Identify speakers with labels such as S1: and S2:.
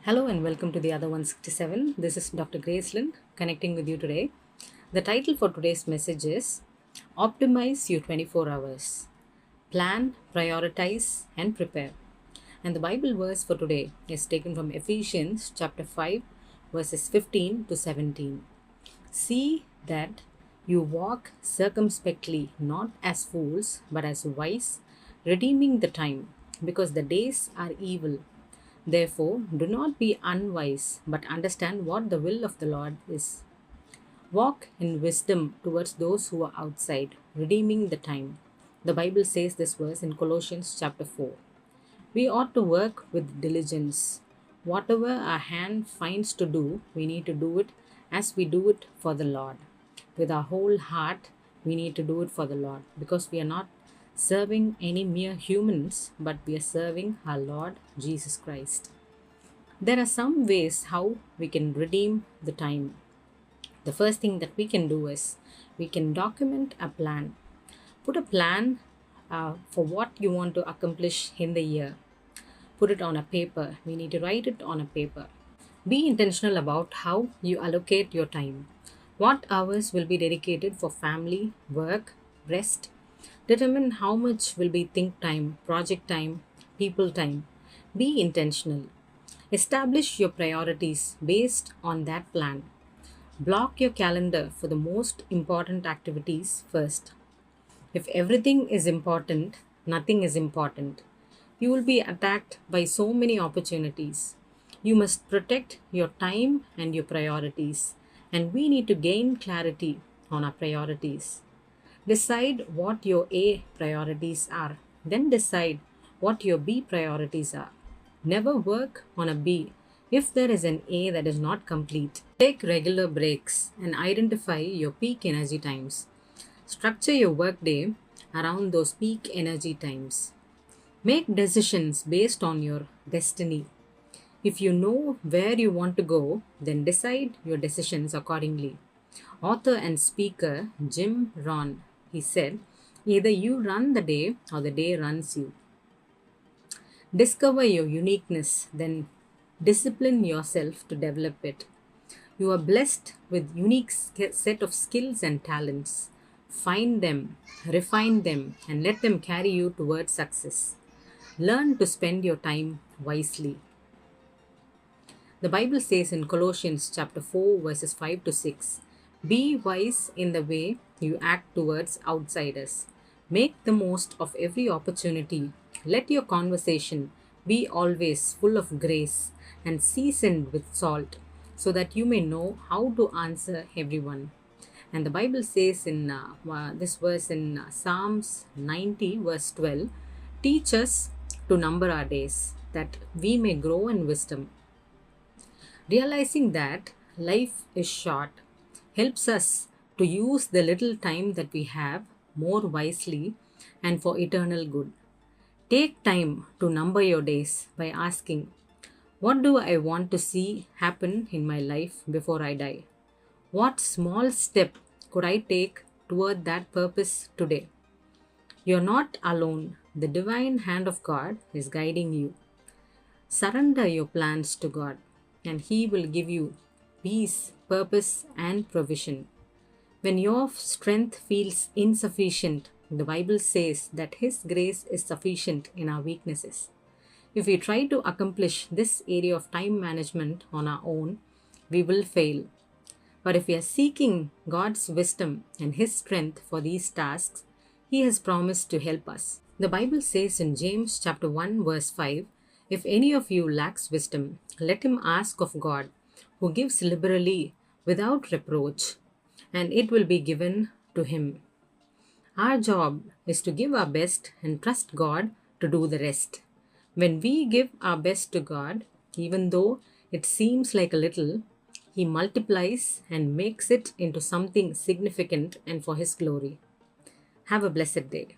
S1: Hello and welcome to the other 167. This is Dr. Gracelyn connecting with you today. The title for today's message is Optimize Your 24 Hours. Plan, prioritize, and prepare. And the Bible verse for today is taken from Ephesians chapter 5, verses 15 to 17. See that you walk circumspectly, not as fools, but as wise, redeeming the time, because the days are evil. Therefore, do not be unwise, but understand what the will of the Lord is. Walk in wisdom towards those who are outside, redeeming the time. The Bible says this verse in Colossians chapter 4. We ought to work with diligence. Whatever our hand finds to do, we need to do it as we do it for the Lord. With our whole heart, we need to do it for the Lord because we are not serving any mere humans, but we are serving our Lord Jesus Christ. There are some ways how we can redeem the time. The first thing that we can do is we can document a plan. Put a plan for what you want to accomplish in the year. Put it on a paper. We need to write it on a paper. Be intentional about how you allocate your time. What hours will be dedicated for family, work, rest? Determine how much will be think time, project time, people time. Be intentional. Establish your priorities based on that plan. Block your calendar for the most important activities first. If everything is important, nothing is important. You will be attacked by so many opportunities. You must protect your time and your priorities, and we need to gain clarity on our priorities. Decide what your A priorities are, then decide what your B priorities are. Never work on a B if there is an A that is not complete. Take regular breaks and identify your peak energy times. Structure your workday around those peak energy times. Make decisions based on your destiny. If you know where you want to go, then decide your decisions accordingly. Author and speaker Jim Rohn, he said, either you run the day or the day runs you. Discover your uniqueness, then discipline yourself to develop it. You are blessed with unique set of skills and talents. Find them, refine them, and let them carry you towards success. Learn to spend your time wisely. The Bible says in Colossians chapter 4 verses 5 to 6, be wise in the way you act towards outsiders. Make the most of every opportunity. Let your conversation be always full of grace and seasoned with salt, so that you may know how to answer everyone. And the Bible says in this verse in Psalms 90 verse 12, teach us to number our days, that we may grow in wisdom. Realizing that life is short helps us to use the little time that we have more wisely and for eternal good. Take time to number your days by asking, what do I want to see happen in my life before I die? What small step could I take toward that purpose today? You're not alone. The divine hand of God is guiding you. Surrender your plans to God, and He will give you peace, purpose, and provision. When your strength feels insufficient, the Bible says that His grace is sufficient in our weaknesses. If we try to accomplish this area of time management on our own, we will fail. But if we are seeking God's wisdom and His strength for these tasks, He has promised to help us. The Bible says in James chapter 1 verse 5, if any of you lacks wisdom, let him ask of God, who gives liberally without reproach, and it will be given to him. Our job is to give our best and trust God to do the rest. When we give our best to God, even though it seems like a little, He multiplies and makes it into something significant and for His glory. Have a blessed day.